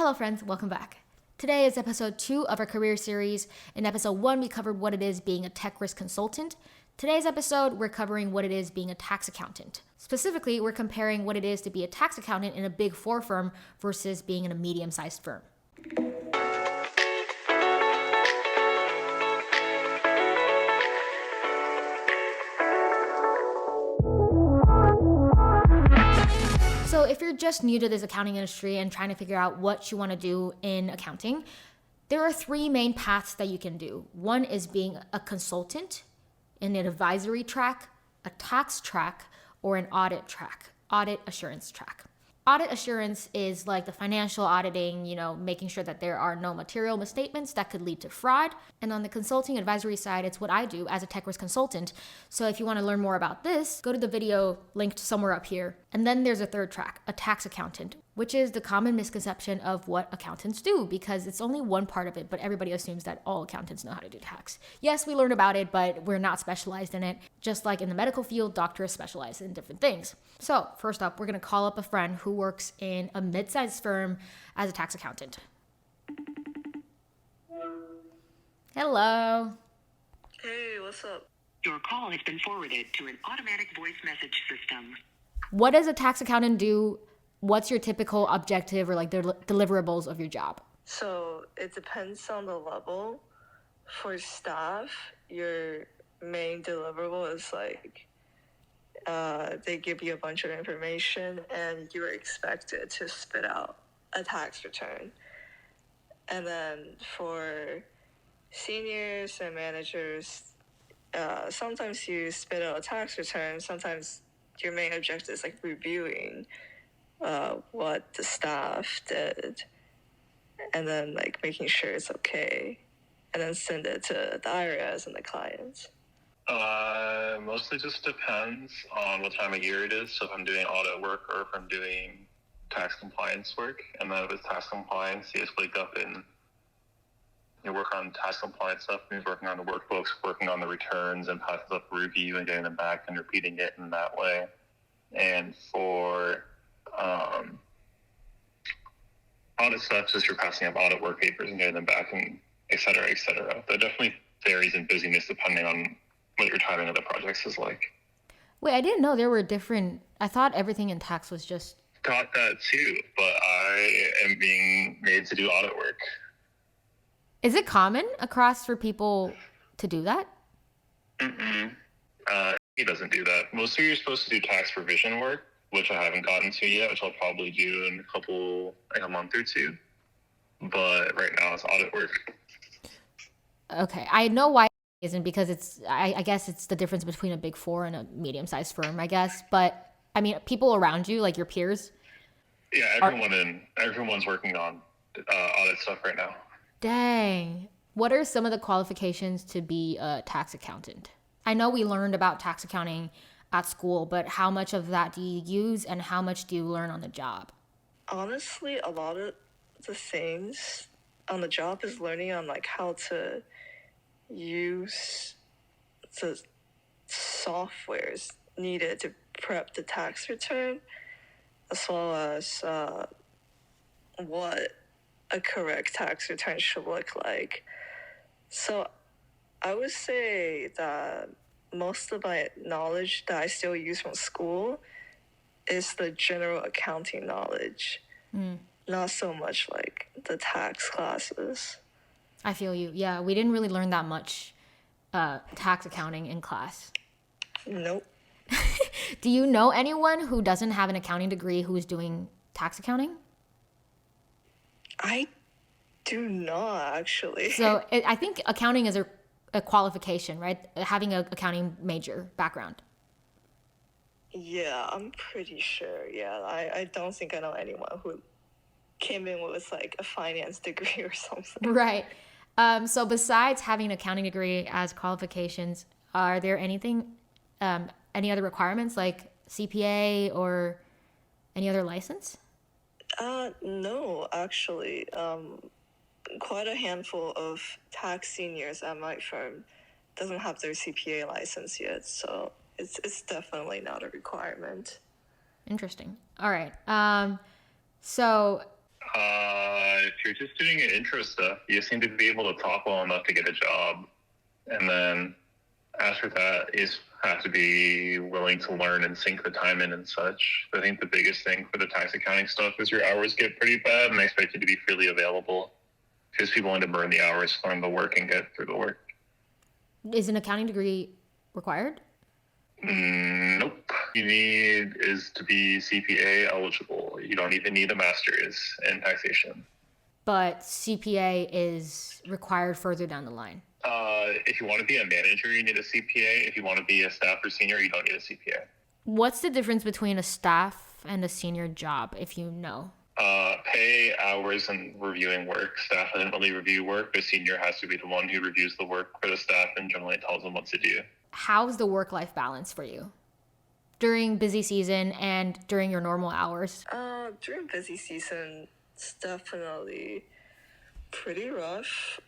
Hello friends, welcome back. Today is episode 2 of our career series. In episode 1, we covered what it is being a tech risk consultant. Today's episode, we're covering what it is being a tax accountant. Specifically, we're comparing what it is to be a tax accountant in a big 4 firm versus being in a medium-sized firm. So if you're just new to this accounting industry and trying to figure out what you want to do in accounting, there are 3 main paths that you can do. One is being a consultant in an advisory track, a tax track, or an audit track, audit assurance track. Audit assurance is like the financial auditing, making sure that there are no material misstatements that could lead to fraud. And on the consulting advisory side, it's what I do as a tech risk consultant. So if you want to learn more about this, go to the video linked somewhere up here. And then there's a third track, a tax accountant, which is the common misconception of what accountants do, because it's only one part of it, but everybody assumes that all accountants know how to do tax. Yes, we learn about it, but we're not specialized in it. Just like in the medical field, doctors specialize in different things. So first up, we're going to call up a friend who works in a mid-sized firm as a tax accountant. Hello. Hey, what's up? Your call has been forwarded to an automatic voice message system. What does a tax accountant do? What's your typical objective or like the deliverables of your job? So it depends on the level. For staff, your main deliverable is they give you a bunch of information and you're expected to spit out a tax return. And then for seniors and managers, sometimes you spit out a tax return. Sometimes your main objective is like reviewing what the staff did and then like making sure it's okay and then send it to the IRS and the clients. Mostly just depends on what time of year it is. So if I'm doing audit work or if I'm doing tax compliance work, and then if it's tax compliance, you just wake up and you work on tax compliance stuff, means working on the workbooks, working on the returns and passing up the review and getting them back and repeating it in that way. And for audit stuff, just you're passing up audit work papers and getting them back and et cetera, et cetera. That definitely varies in busyness depending on what your timing of the projects is like. Wait, I didn't know there were different. I thought everything in tax was just. Got that too, but I am being made to do audit work. Is it common across for people to do that? He doesn't do that. Mostly you're supposed to do tax revision work, which I haven't gotten to yet, which I'll probably do in a month or 2. But right now it's audit work. Okay, I know why it isn't, because I guess it's the difference between a big 4 and a medium-sized firm, I guess. But I mean, people around you, like your peers. Yeah, everyone's working on audit stuff right now. Dang. What are some of the qualifications to be a tax accountant? I know we learned about tax accounting at school, but how much of that do you use and how much do you learn on the job? Honestly, a lot of the things on the job is learning on like how to use the softwares needed to prep the tax return, as well as what a correct tax return should look like. So I would say that most of my knowledge that I still use from school is the general accounting knowledge, not so much like the tax classes. I feel you. Yeah, we didn't really learn that much tax accounting in class. Nope. Do you know anyone who doesn't have an accounting degree who is doing tax accounting? I do not, actually. So I think accounting is a qualification, right? Having an accounting major background. Yeah, I'm pretty sure. Yeah, I don't think I know anyone who came in with like a finance degree or something. Right. So besides having an accounting degree as qualifications, are there any other requirements like CPA or any other license? No, actually. Quite a handful of tax seniors at my firm doesn't have their CPA license yet, so it's definitely not a requirement. Interesting. All right. So I you're just doing an intro stuff, you seem to be able to talk well enough to get a job. And then after that, you just have to be willing to learn and sink the time in and such. I think the biggest thing for the tax accounting stuff is your hours get pretty bad, and they expect you to be freely available because people want to burn the hours, learn the work, and get through the work. Is an accounting degree required? Nope. You need is to be CPA eligible. You don't even need a master's in taxation. But CPA is required further down the line. If you want to be a manager, you need a CPA. If you want to be a staff or senior, you don't need a CPA. What's the difference between a staff and a senior job, if you know? Pay, hours, and reviewing work. Staff doesn't really review work. The senior has to be the one who reviews the work for the staff and generally tells them what to do. How's the work-life balance for you during busy season and during your normal hours? During busy season, it's definitely pretty rough.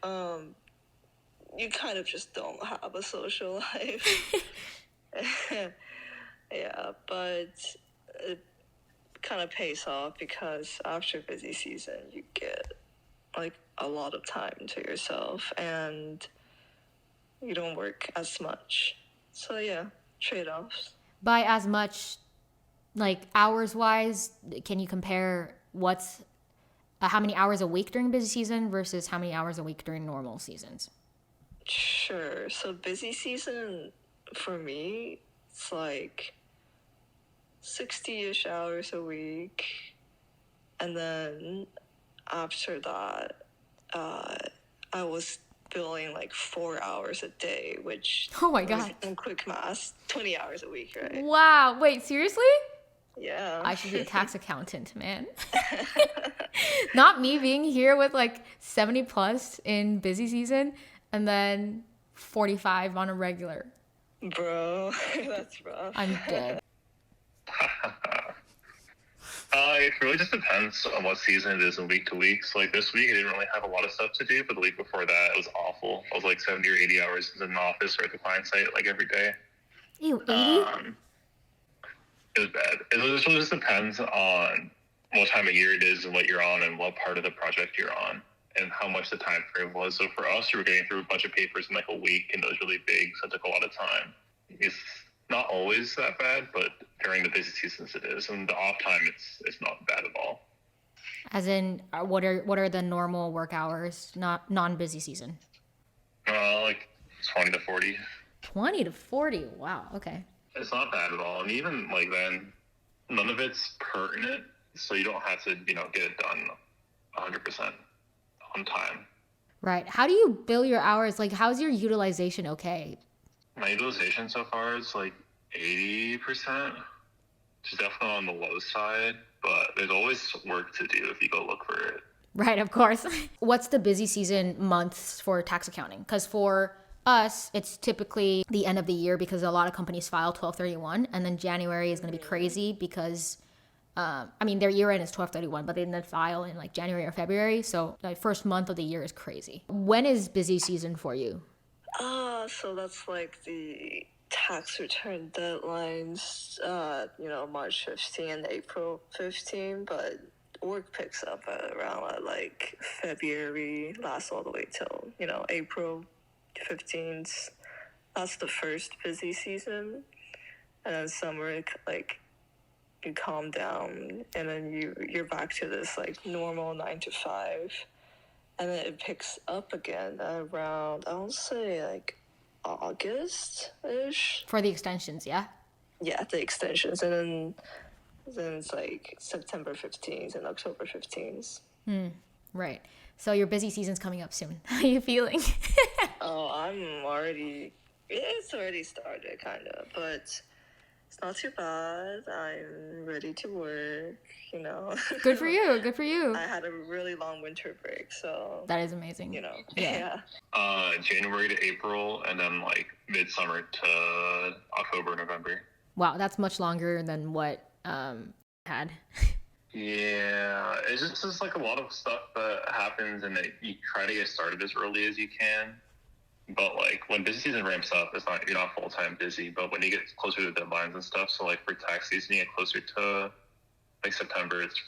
You kind of just don't have a social life. Yeah, but it kind of pays off because after busy season, you get like a lot of time to yourself and you don't work as much. So yeah, trade-offs. By as much, like hours-wise, can you compare what's how many hours a week during busy season versus how many hours a week during normal seasons? Sure. So busy season for me, it's like 60-ish hours a week. And then after that, I was billing like 4 hours a day, which Oh my God. in quick math, 20 hours a week, right? Wow. Wait, seriously? Yeah. I should be a tax accountant, man. Not me being here with like 70 plus in busy season and then 45 on a regular. Bro, that's rough. I'm dead. It really just depends on what season it is and week to week. So like this week, I didn't really have a lot of stuff to do, but the week before that, it was awful. I was like 70 or 80 hours in an office or at the client site like every day. Ew, 80? It was bad. It really just depends on what time of year it is and what you're on and what part of the project you're on and how much the time frame was. So for us, we were getting through a bunch of papers in like a week and it was really big, so it took a lot of time. It's not always that bad, but during the busy seasons it is. And the off time, it's not bad at all. As in, what are the normal work hours, not non-busy season? Like 20 to 40. 20 to 40. Wow. Okay. It's not bad at all. And even like then, none of it's pertinent. So you don't have to, get it done 100% on time. Right. How do you bill your hours? Like, how's your utilization okay? My utilization so far is like 80%, which is definitely on the low side, but there's always work to do if you go look for it. Right, of course. What's the busy season months for tax accounting? Because for us, it's typically the end of the year because a lot of companies file 12/31, and then January is going to be crazy because, their year end is 12/31, but they then file in like January or February. So the first month of the year is crazy. When is busy season for you? So that's like the tax return deadlines, March 15 and April 15, but work picks up around like February, lasts all the way till, April 15th. That's the first busy season. And then summer, like, you calm down and then you're back to this like normal 9 to 5. And then it picks up again around, I would say, like August-ish. For the extensions, yeah? Yeah, the extensions. And then it's like September 15th and October 15th. Right. So your busy season's coming up soon. How are you feeling? Oh, it's already started, kind of. But it's not too bad. I'm ready to work, Good for you. Good for you. I had a really long winter break, so... That is amazing. Yeah. January to April, and then like midsummer to October, November. Wow, that's much longer than what had. Yeah, it's just like a lot of stuff that happens, and you try to get started as early as you can. But like when busy season ramps up, you're not full time busy. But when you get closer to deadlines and stuff, so like for tax season, you get closer to like September, it's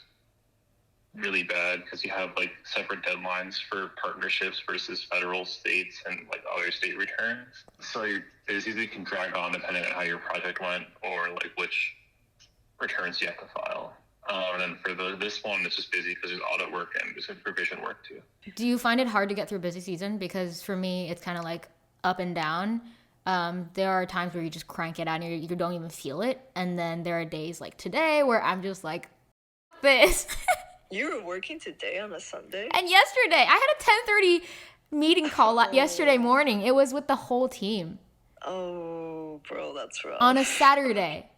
really bad because you have like separate deadlines for partnerships versus federal, states, and like other state returns. So it easily can drag on depending on how your project went or like which returns you have to file. And then for this one, it's just busy because there's audit work and there's supervision work too. Do you find it hard to get through busy season? Because for me, it's kind of like up and down. There are times where you just crank it out and you don't even feel it. And then there are days like today where I'm just like, this. You were working today on a Sunday? And yesterday, I had a 10:30 meeting call yesterday morning. It was with the whole team. Oh, bro, that's rough. On a Saturday.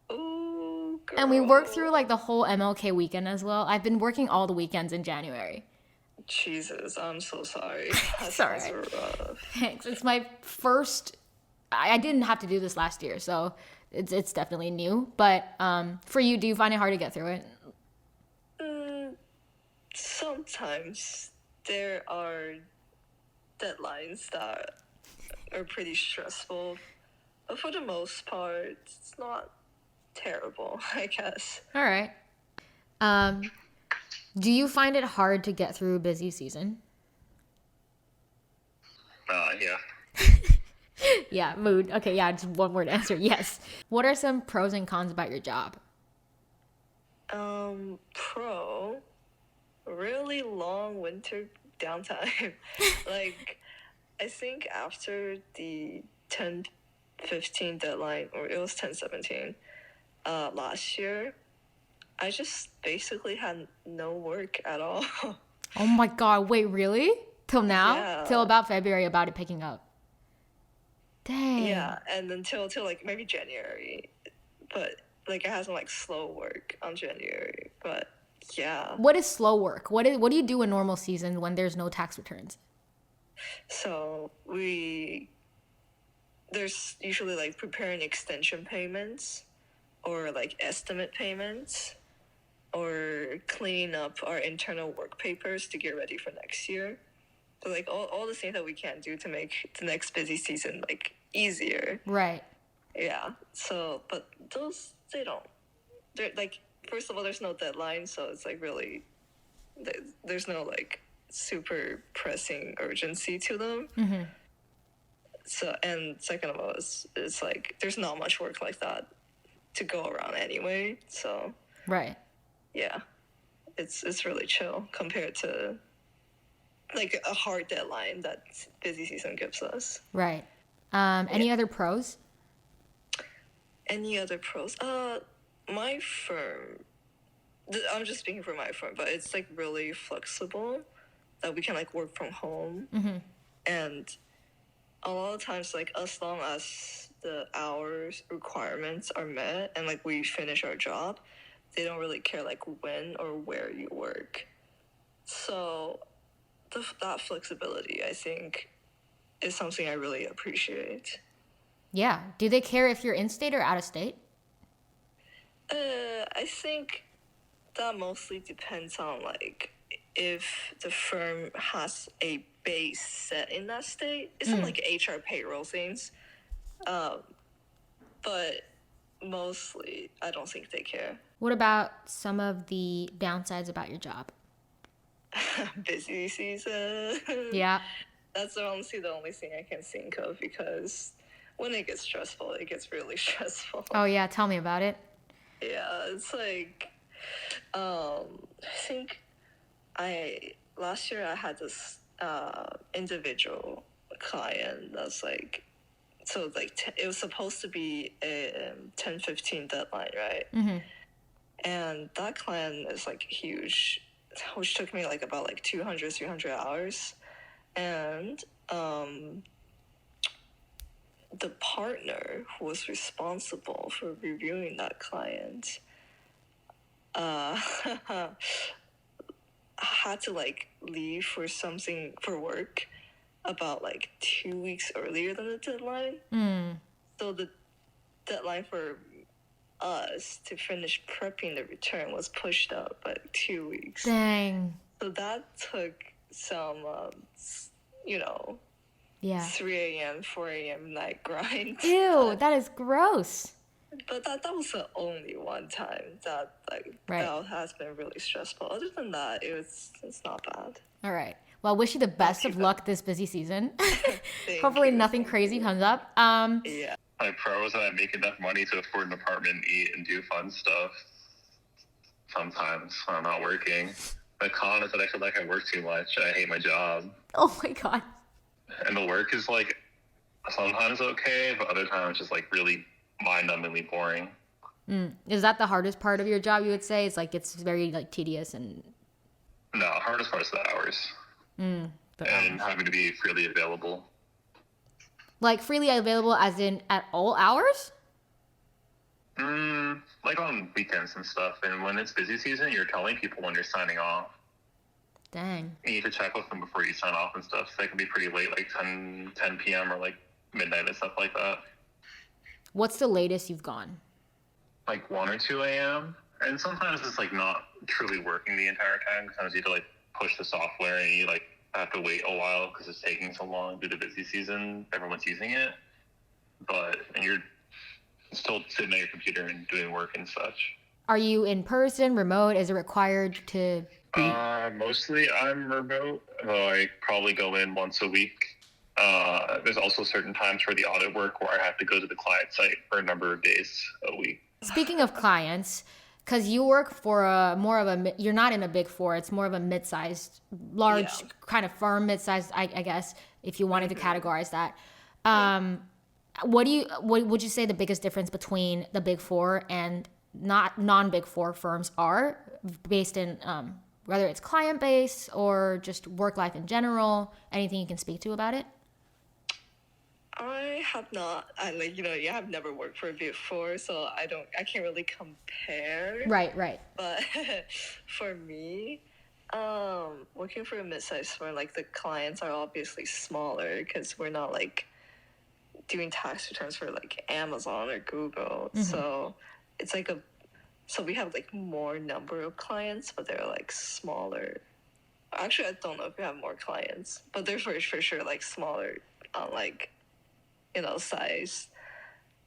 Oh, girl. And we worked through like the whole MLK weekend as well. I've been working all the weekends in January. Jesus, I'm so sorry. That Sorry. sounds rough. Thanks. It's my first. I didn't have to do this last year, so it's definitely new. But for you, do you find it hard to get through it? Sometimes there are deadlines that are pretty stressful, but for the most part, it's not terrible, I guess. All right. Do you find it hard to get through busy season? Yeah. Yeah, mood. Okay, yeah, just one word answer. Yes. What are some pros and cons about your job? Pro, really long winter downtime. Like, I think after the 10-15 deadline, or it was 10-17, last year, I just basically had no work at all. Oh my God, wait, really? Till now? Yeah. Till about February, about it picking up. Dang. Yeah, and until like maybe January, but like I had some like slow work on January, but yeah. What is slow work? What do you do in normal season when there's no tax returns? So there's usually like preparing extension payments or like estimate payments or cleaning up our internal work papers to get ready for next year. So like all the things that we can do to make the next busy season like easier. Right. Yeah. So, but those, they're like, first of all, there's no deadline. So it's like really, there's no like super pressing urgency to them. Mm-hmm. So, and second of all, it's like, there's not much work like that to go around anyway. So Right. yeah, it's really chill compared to like a hard deadline that busy season gives us. Right. Any other pros? Any other pros? My firm, I'm just speaking for my firm, but it's like really flexible that we can like work from home. Mm-hmm. And a lot of times, like as long as the hours requirements are met and like we finish our job, they don't really care like when or where you work. So that flexibility, I think, is something I really appreciate. Yeah. Do they care if you're in state or out of state? I think that mostly depends on like if the firm has a base set in that state. It's not like HR payroll things, but mostly I don't think they care. What about some of the downsides about your job? Busy season. Yeah. That's honestly the only thing I can think of because when it gets stressful, it gets really stressful. Oh yeah, tell me about it. Yeah, it's like, I think last year I had this individual client that's like, so like it was supposed to be a 10-15 deadline, right? Mm-hmm. And that client is like huge, which took me like about like 200-300 hours. And the partner who was responsible for reviewing that client had to like leave for work about like 2 weeks earlier than the deadline. So the deadline for us to finish prepping the return was pushed up by 2 weeks. Dang. So that took some, Yeah. 3 a.m., 4 a.m. night grind. Ew, that is gross. But that was the only one time that Right. that has been really stressful. Other than that, it's not bad. All right. Well, I wish you the best too of bad. luck this busy season. Thank Hopefully you, nothing thank crazy you. comes up. Yeah. My pro is that I make enough money to afford an apartment, eat, and do fun stuff sometimes when I'm not working. The con is that I feel like I work too much. I hate my job. Oh my God. And the work is like sometimes okay, but other times just like really mind-numbingly boring. Is that the hardest part of your job, you would say? It's like it's very like tedious and No, hardest part is the hours the and hours. having to be freely available. Like freely available as in at all hours? Like on weekends and stuff. And when it's busy season, you're telling people when you're signing off. Dang. You need to check with them before you sign off and stuff. So they can be pretty late, like 10 p.m. or like midnight and stuff like that. What's the latest you've gone? Like 1 or 2 a.m. And sometimes it's like not truly working the entire time. Sometimes you have to like push the software and you like have to wait a while because it's taking so long due to busy season. Everyone's using it. And you're still sitting at your computer and doing work and such. Are you in person, remote? Is it required to be? Mostly I'm remote, though I probably go in once a week. There's also certain times for the audit work where I have to go to the client site for a number of days a week. Speaking of clients, because you work for you're not in a big four, it's more of a mid-sized, large Yeah. kind of firm, mid-sized, I guess, if you wanted to categorize that. What would you say the biggest difference between the big four and not non-big four firms are based in whether it's client base or just work life in general? Anything you can speak to about it? I have not. I've never worked for a Big Four, so I can't really compare. Right. But for me, working for a mid-sized firm, like the clients are obviously smaller because we're not like doing tax returns for like Amazon or Google. So it's like so we have like more number of clients, but they're like smaller. Actually, I don't know if we have more clients, but they're for sure like smaller, like size.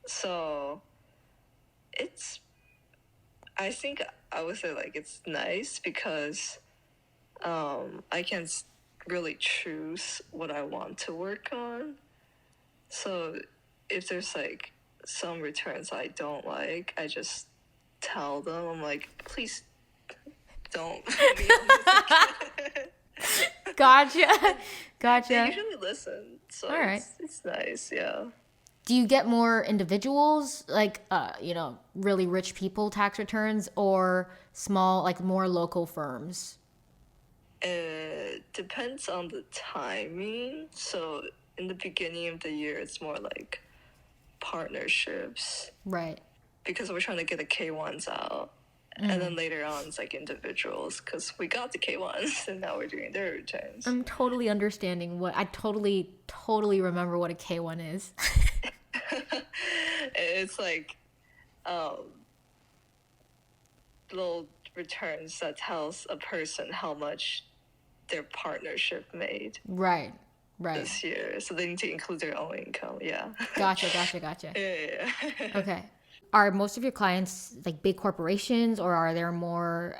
So I think I would say like it's nice because I can really choose what I want to work on. So if there's like some returns I don't like, I just tell them, I'm like, please don't put me on this again. Gotcha. They usually listen, so All right. it's nice, yeah. Do you get more individuals, like, really rich people tax returns or small, like more local firms? It depends on the timing. So in the beginning of the year, it's more like partnerships Right. because we're trying to get the K1s out. And then later on, it's like individuals because we got the K1s and now we're doing their returns. I'm totally understanding I totally remember what a K1 is. It's like little returns that tells a person how much their partnership made Right. this year. So they need to include their own income. Yeah. Gotcha. Yeah. Okay. Are most of your clients like big corporations or are there more,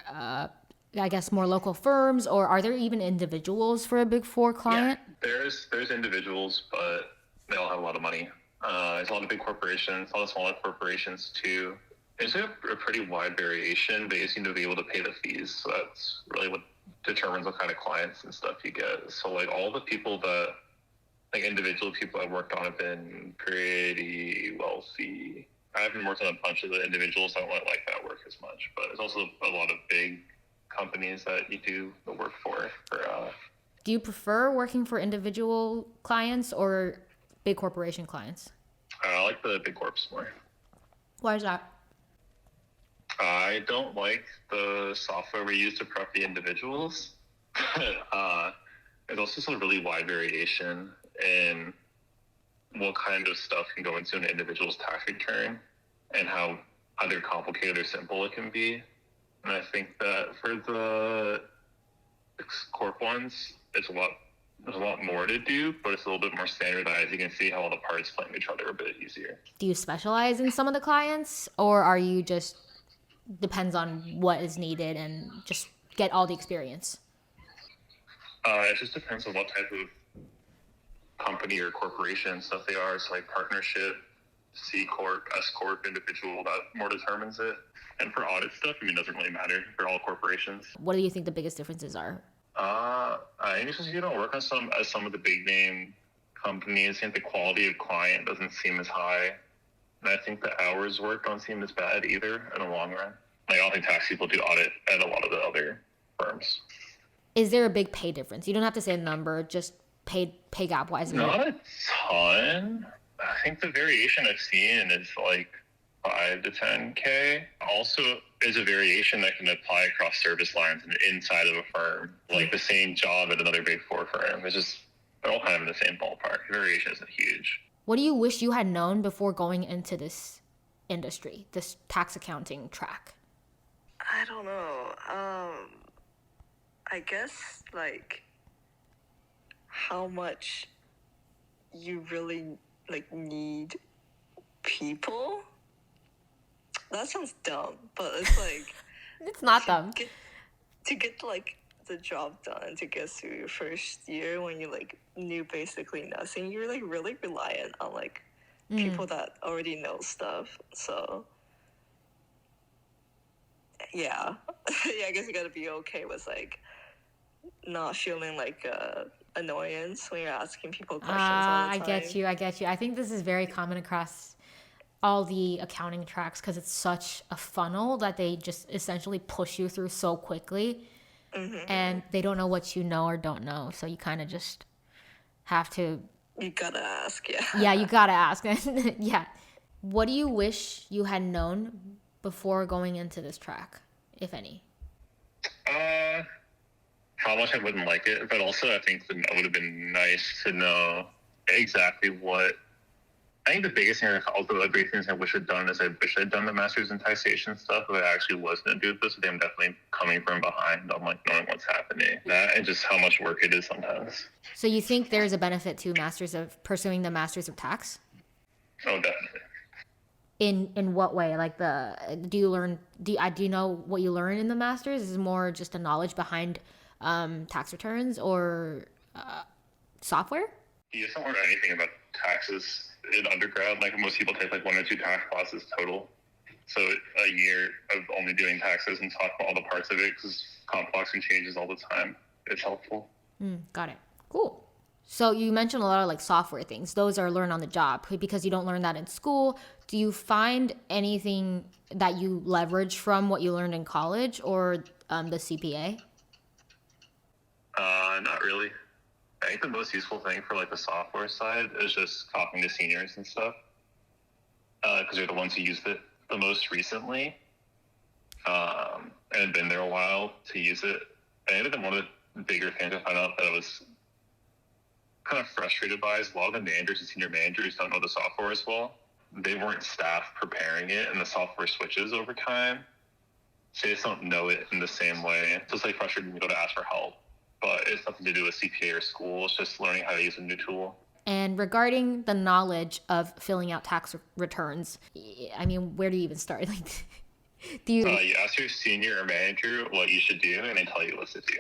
more local firms or are there even individuals for a big four client? Yeah, there's individuals, but they all have a lot of money. There's a lot of big corporations, a lot of smaller corporations too. There's a pretty wide variation, but you seem to be able to pay the fees. So that's really what determines what kind of clients and stuff you get. So like all the people that, like individual people I've worked on have been pretty wealthy. I haven't worked on a bunch of the individuals. I don't really like that work as much, but there's also a lot of big companies that you do the work for. Do you prefer working for individual clients or big corporation clients? I like the big corps more. Why is that? I don't like the software we use to prep the individuals. There's also some really wide variation in what kind of stuff can go into an individual's tax return and how either complicated or simple it can be. And I think that for the corp ones, it's a lot there's a lot more to do, but it's a little bit more standardized. You can see how all the parts play with each other a bit easier. Do you specialize in some of the clients, or are you just depends on what is needed and just get all the experience? It just depends on what type of company or corporation stuff they are. So like partnership, C Corp, S Corp, individual, that more determines it. And for audit stuff, it doesn't really matter for all corporations. What do you think the biggest differences are? I think it's just you don't work on some of the big name companies. I think the quality of client doesn't seem as high. And I think the hours worked don't seem as bad either in the long run. Like, I don't think tax people do audit at a lot of the other firms. Is there a big pay difference? You don't have to say a number, just pay gap wise. Not a ton. I think the variation I've seen is like 5 to 10K. Also, is a variation that can apply across service lines and inside of a firm. Like the same job at another big four firm. It's just, they're all kind of in the same ballpark. The variation isn't huge. What do you wish you had known before going into this industry, this tax accounting track? I don't know. I guess like how much you really like need people. That sounds dumb, but it's like It's not dumb. To get like the job done, to get through your first year when you like knew basically nothing, you're like really reliant on like people that already know stuff. So yeah, yeah, I guess you gotta be okay with like not feeling like annoyance when you're asking people questions all the time. I get you. I think this is very common across all the accounting tracks because it's such a funnel that they just essentially push you through so quickly, and they don't know what you know or don't know, so you kind of just have to. You gotta ask, yeah. Yeah, you gotta ask. Yeah. What do you wish you had known before going into this track, if any? How much I wouldn't like it, but also I think it would have been nice to know exactly what. I think the biggest thing, also the big things I wish I'd done is I wish I'd done the master's in taxation stuff. If I actually was going to do this, I'm definitely coming from behind on like knowing what's happening. That and just how much work it is sometimes. So you think there's a benefit to pursuing the masters of tax? Oh, definitely. In what way? Like do you know what you learn in the masters? Is it more just the knowledge behind tax returns or software? You don't learn anything about taxes in undergrad. Like most people take like 1 or 2 tax classes total. So a year of only doing taxes and talk about all the parts of it because it's complex and changes all the time. It's helpful. Got it. Cool. So you mentioned a lot of like software things. Those are learned on the job because you don't learn that in school. Do you find anything that you leverage from what you learned in college or the CPA? Not really. I think the most useful thing for like the software side is just talking to seniors and stuff, because they're the ones who used it the most recently, and been there a while to use it. I think that one of the bigger things I found out that I was kind of frustrated by is a lot of the managers and senior managers don't know the software as well. They weren't staff preparing it, and the software switches over time, so they just don't know it in the same way. So it's like frustrating to go to ask for help. But it's nothing to do with CPA or school. It's just learning how to use a new tool. And regarding the knowledge of filling out tax returns, I mean, where do you even start? Like, do you? You ask your senior or manager what you should do, and they tell you what to do.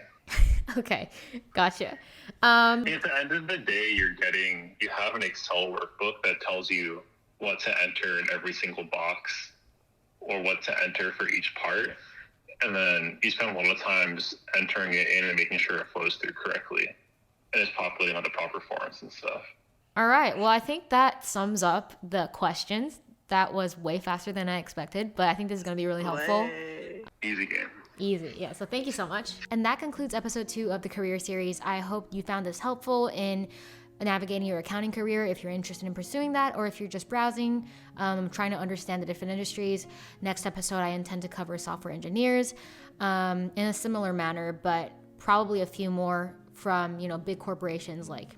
Okay, gotcha. At the end of the day, you have an Excel workbook that tells you what to enter in every single box, or what to enter for each part. And then you spend a lot of time just entering it in and making sure it flows through correctly. And it's populating on the proper forms and stuff. All right. Well, I think that sums up the questions. That was way faster than I expected, but I think this is going to be really helpful. Easy game. Easy. Yeah. So thank you so much. And that concludes episode 2 of the career series. I hope you found this helpful in navigating your accounting career if you're interested in pursuing that, or if you're just browsing, trying to understand the different industries. Next episode, I intend to cover software engineers in a similar manner, but probably a few more from, big corporations like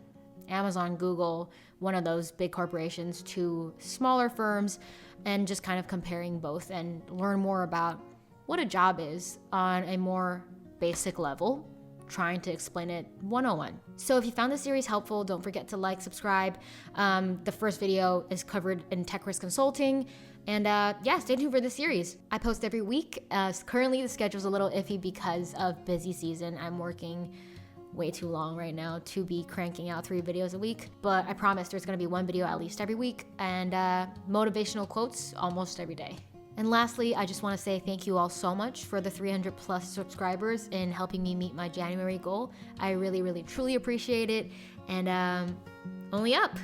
Amazon, Google, one of those big corporations, to smaller firms, and just kind of comparing both and learn more about what a job is on a more basic level trying to explain it 101. So if you found this series helpful, don't forget to like, subscribe. The first video is covered in tech risk consulting. And yeah, stay tuned for the series. I post every week. Currently, the schedule's a little iffy because of busy season. I'm working way too long right now to be cranking out 3 videos a week. But I promise there's gonna be 1 video at least every week, and motivational quotes almost every day. And lastly, I just want to say thank you all so much for the 300 plus subscribers in helping me meet my January goal. I really, really, truly appreciate it. And only up.